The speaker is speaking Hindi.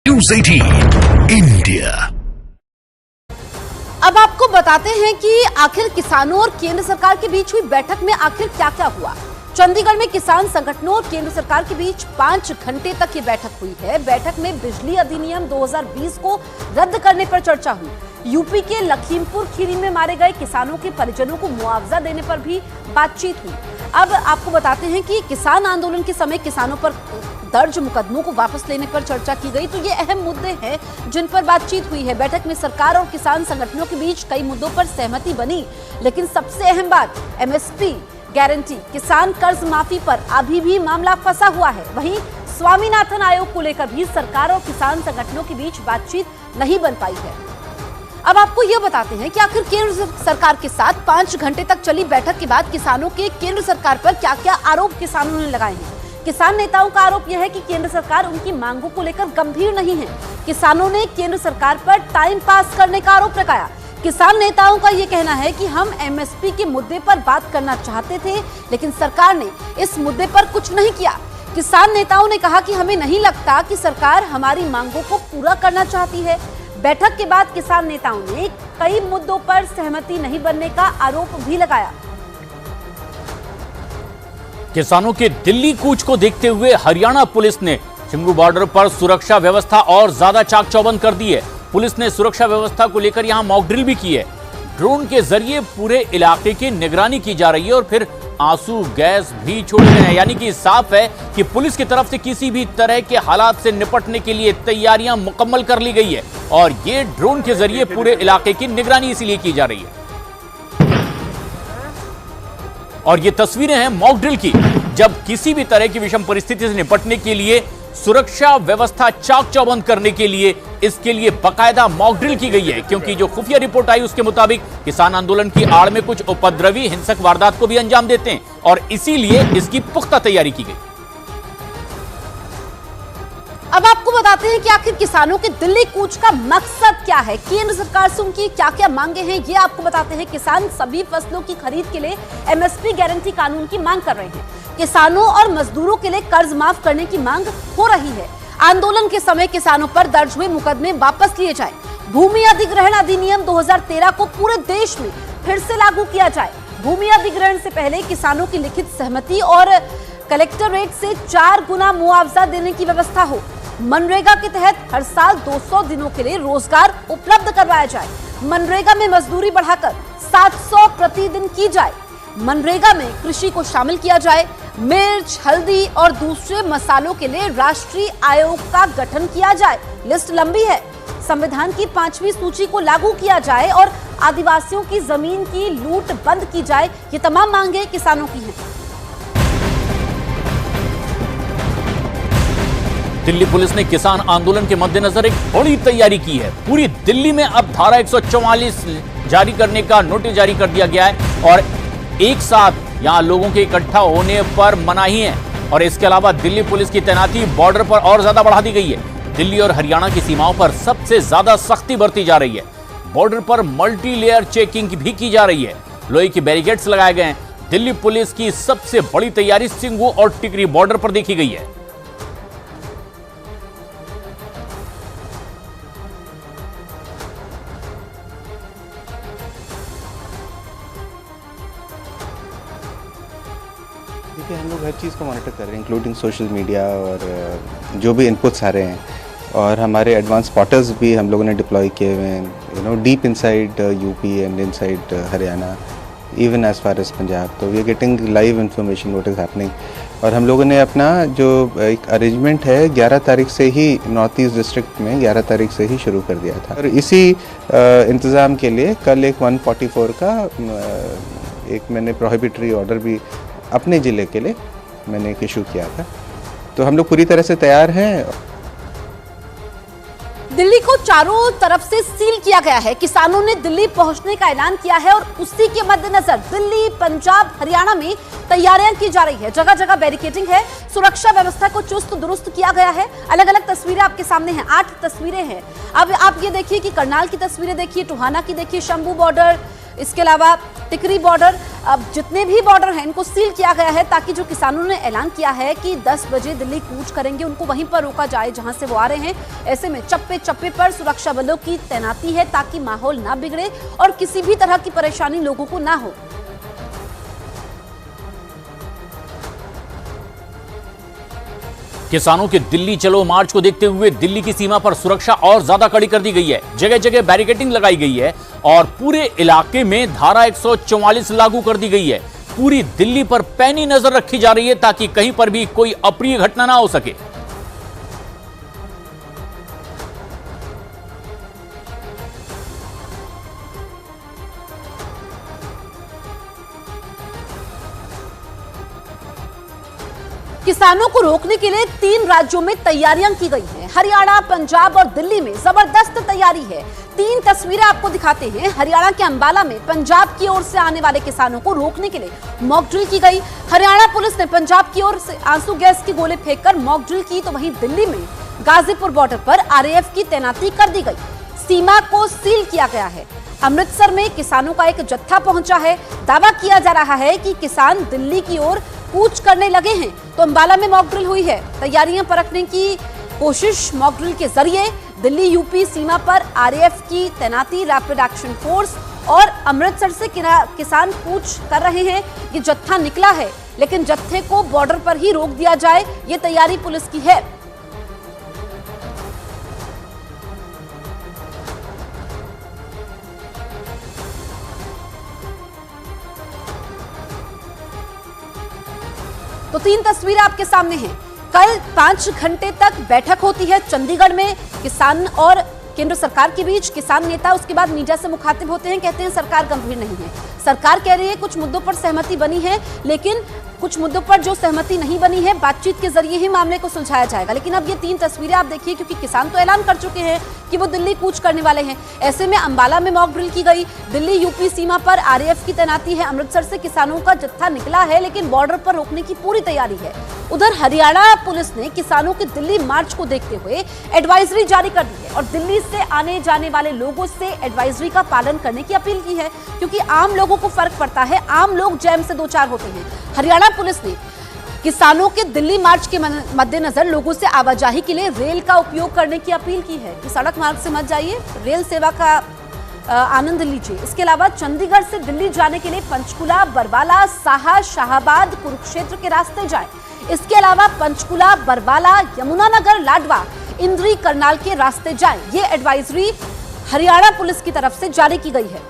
News 18 India. अब आपको बताते हैं कि आखिर किसानों और केंद्र सरकार के बीच हुई बैठक में आखिर क्या क्या हुआ। चंडीगढ़ में किसान संगठनों और केंद्र सरकार के बीच 5 घंटे तक ये बैठक हुई है। बैठक में बिजली अधिनियम 2020 को रद्द करने पर चर्चा हुई। यूपी के लखीमपुर खीरी में मारे गए किसानों के परिजनों को मुआवजा देने पर भी बातचीत हुई। अब आपको बताते हैं कि किसान आंदोलन के समय किसानों पर दर्ज मुकदमों को वापस लेने पर चर्चा की गई। तो ये अहम मुद्दे हैं जिन पर बातचीत हुई है। बैठक में सरकार और किसान संगठनों के बीच कई मुद्दों पर सहमति बनी, लेकिन सबसे अहम बात एमएसपी गारंटी, किसान कर्ज माफी पर अभी भी मामला फंसा हुआ है। वहीं स्वामीनाथन आयोग को लेकर भी सरकार और किसान संगठनों के बीच बातचीत नहीं बन पाई है। अब आपको यह बताते हैं कि आखिर केंद्र सरकार के साथ 5 घंटे तक चली बैठक के बाद किसानों के केंद्र सरकार पर क्या क्या आरोप किसानों ने लगाए हैं। किसान नेताओं का आरोप यह है कि केंद्र सरकार उनकी मांगों को लेकर गंभीर नहीं है। किसानों ने केंद्र सरकार पर टाइम पास करने का आरोप लगाया। किसान नेताओं का यह कहना है कि हम एमएसपी के मुद्दे पर बात करना चाहते थे, लेकिन सरकार ने इस मुद्दे पर कुछ नहीं किया। किसान नेताओं ने कहा कि हमें नहीं लगता कि सरकार हमारी मांगों को पूरा करना चाहती है। बैठक के बाद किसान नेताओं ने कई मुद्दों पर सहमति नहीं बनने का आरोप भी लगाया। किसानों के दिल्ली कूच को देखते हुए हरियाणा पुलिस ने चिंगू बॉर्डर पर सुरक्षा व्यवस्था और ज्यादा चाक चौबंद कर दी है। पुलिस ने सुरक्षा व्यवस्था को लेकर यहां मॉक ड्रिल भी की है। ड्रोन के जरिए पूरे इलाके की निगरानी की जा रही है और फिर आंसू गैस भी छोड़े गए हैं। यानी कि साफ है कि पुलिस की तरफ से किसी भी तरह के हालात से निपटने के लिए तैयारियां मुकम्मल कर ली गई है और ये ड्रोन के जरिए पूरे इलाके की निगरानी इसलिए की जा रही है। और ये तस्वीरें हैं मॉक ड्रिल की, जब किसी भी तरह की विषम परिस्थिति से निपटने के लिए सुरक्षा व्यवस्था चाक चौबंद करने के लिए इसके लिए बाकायदा मॉक ड्रिल की गई है। क्योंकि जो खुफिया रिपोर्ट आई उसके मुताबिक किसान आंदोलन की आड़ में कुछ उपद्रवी हिंसक वारदात को भी अंजाम देते हैं और इसीलिए इसकी पुख्ता तैयारी की गई। अब आपको बताते हैं कि आखिर किसानों के दिल्ली कूच का मकसद क्या है, केंद्र सरकार से उनकी क्या क्या मांगे हैं, ये आपको बताते हैं। किसान सभी फसलों की खरीद के लिए एमएसपी गारंटी कानून की मांग कर रहे हैं। किसानों और मजदूरों के लिए कर्ज माफ करने की मांग हो रही है। आंदोलन के समय किसानों पर दर्ज हुए मुकदमे वापस लिए जाए। भूमि अधिग्रहण अधिनियम 2013 को पूरे देश में फिर से लागू किया जाए। भूमि अधिग्रहण से पहले किसानों की लिखित सहमति और कलेक्टरेट से 4 गुना मुआवजा देने की व्यवस्था हो। मनरेगा के तहत हर साल 200 दिनों के लिए रोजगार उपलब्ध करवाया जाए। मनरेगा में मजदूरी बढ़ाकर 700 प्रतिदिन की जाए। मनरेगा में कृषि को शामिल किया जाए। मिर्च, हल्दी और दूसरे मसालों के लिए राष्ट्रीय आयोग का गठन किया जाए। लिस्ट लंबी है। संविधान की 5वीं सूची को लागू किया जाए और आदिवासियों की जमीन की लूट बंद की जाए। ये तमाम मांगे किसानों की हैं। दिल्ली पुलिस ने किसान आंदोलन के मद्देनजर एक बड़ी तैयारी की है। पूरी दिल्ली में अब धारा 144 जारी करने का नोटिस जारी कर दिया गया है और एक साथ यहां लोगों के इकट्ठा होने पर मनाही है। और इसके अलावा दिल्ली पुलिस की तैनाती बॉर्डर पर और ज्यादा बढ़ा दी गई है। दिल्ली और हरियाणा की सीमाओं पर सबसे ज्यादा सख्ती बरती जा रही है। बॉर्डर पर मल्टी लेयर चेकिंग भी की जा रही है। लोहे की बैरिकेड्स लगाए गए हैं। दिल्ली पुलिस की सबसे बड़ी तैयारी सिंगू और टिकरी बॉर्डर पर देखी गई है। देखिए, हम लोग हर चीज़ को मॉनिटर कर रहे हैं, इंक्लूडिंग सोशल मीडिया और जो भी इनपुट्स आ रहे हैं। और हमारे एडवांस स्पॉटर्स भी हम लोगों ने डिप्लॉय किए हुए हैं, deep inside UP and inside Haryana, even as far as Punjab. तो we are getting live information what is happening. और हम लोगों ने अपना जो एक अरेंजमेंट है 11 तारीख से ही नॉर्थ ईस्ट डिस्ट्रिक्ट में 11 तारीख से ही शुरू कर दिया था। और इसी इंतज़ाम के लिए कल एक 144 का एक मैंने प्रोहिबिटरी ऑर्डर भी अपने ज़िले के लिए मैंने एक इशू किया था। तो हम लोग पूरी तरह से तैयार हैं। दिल्ली को चारों तरफ से सील किया गया है। किसानों ने दिल्ली पहुंचने का ऐलान किया है और उसी के मद्देनजर दिल्ली, पंजाब, हरियाणा में तैयारियां की जा रही है। जगह जगह बैरिकेडिंग है। सुरक्षा व्यवस्था को चुस्त दुरुस्त किया गया है। अलग अलग तस्वीरें आपके सामने हैं, 8 तस्वीरें हैं। अब आप ये देखिए कि करनाल की तस्वीरें देखिए, टोहाना की देखिए, शंभू बॉर्डर, इसके अलावा टिकरी बॉर्डर। अब जितने भी बॉर्डर हैं इनको सील किया गया है ताकि जो किसानों ने ऐलान किया है कि 10 बजे दिल्ली कूच करेंगे उनको वहीं पर रोका जाए जहां से वो आ रहे हैं। ऐसे में चप्पे चप्पे पर सुरक्षा बलों की तैनाती है ताकि माहौल ना बिगड़े और किसी भी तरह की परेशानी लोगों को ना हो। किसानों के दिल्ली चलो मार्च को देखते हुए दिल्ली की सीमा पर सुरक्षा और ज्यादा कड़ी कर दी गई है। जगह जगह बैरिकेडिंग लगाई गई है और पूरे इलाके में धारा 144 लागू कर दी गई है। पूरी दिल्ली पर पैनी नजर रखी जा रही है ताकि कहीं पर भी कोई अप्रिय घटना ना हो सके। किसानों को रोकने के लिए 3 राज्यों में तैयारियां की गई हैं। हरियाणा, पंजाब और दिल्ली में जबरदस्त तैयारी है। 3 तस्वीरें आपको दिखाते हैं। हरियाणा के अंबाला में पंजाब की ओर से आने वाले किसानों को रोकने के लिए मॉक ड्रिल की गई। हरियाणा पुलिस ने पंजाब की ओर से आंसू गैस के गोले फेंककर मॉक ड्रिल की, तो वहीं दिल्ली में गाजीपुर बॉर्डर पर आरएएफ की तैनाती कर दी गई। सीमा को सील किया गया है। अमृतसर में किसानों का एक जत्था पहुंचा है। दावा किया जा रहा है कि किसान दिल्ली की ओर कूच करने लगे हैं, तो अंबाला में मॉक ड्रिल हुई है। तैयारियां परखने की कोशिश मॉक ड्रिल के जरिए। दिल्ली यूपी सीमा पर आरएएफ की तैनाती, रैपिड एक्शन फोर्स और अमृतसर से किसान कूच कर रहे हैं। ये जत्था निकला है लेकिन जत्थे को बॉर्डर पर ही रोक दिया जाए, ये तैयारी पुलिस की है। तो 3 तस्वीरें आपके सामने हैं। कल 5 घंटे तक बैठक होती है चंडीगढ़ में किसान और केंद्र सरकार के बीच। किसान नेता उसके बाद मीडिया से मुखातिब होते हैं, कहते हैं सरकार गंभीर नहीं है। सरकार कह रही है कुछ मुद्दों पर सहमति बनी है, लेकिन कुछ मुद्दों पर जो सहमति नहीं बनी है बातचीत के जरिए ही मामले को सुलझाया जाएगा। लेकिन अब ये 3 तस्वीरें आप देखिए, क्योंकि किसान तो ऐलान कर चुके हैं कि वो दिल्ली कूच करने वाले हैं। ऐसे में अंबाला में मॉक ड्रिल की गई। दिल्ली यूपी सीमा पर आरएएफ की तैनाती है। अमृतसर से किसानों का जत्था निकला है लेकिन बॉर्डर पर रोकने की पूरी तैयारी है। उधर हरियाणा पुलिस ने किसानों के दिल्ली मार्च को देखते हुए एडवाइजरी जारी कर दी है और दिल्ली से आने जाने वाले लोगों से एडवाइजरी का पालन करने की अपील की है, क्योंकि आम लोगों को फर्क पड़ता है। आम लोग जैम से 2-4 होते हैं। हरियाणा पुलिस ने किसानों के दिल्ली मार्च के मद्देनजर लोगों से आवाजाही के लिए रेल का उपयोग करने की अपील की है कि सड़क मार्ग से मत जाइए, रेल सेवा का आनंद लीजिए। इसके अलावा चंडीगढ़ से दिल्ली जाने के लिए पंचकुला, बरवाला, साहा, शाहबाद, कुरुक्षेत्र के रास्ते जाएं। इसके अलावा पंचकुला, बरवाला, यमुनानगर, लाडवा, इंद्री, करनाल के रास्ते जाएं। ये एडवाइजरी हरियाणा पुलिस की तरफ से जारी की गई है।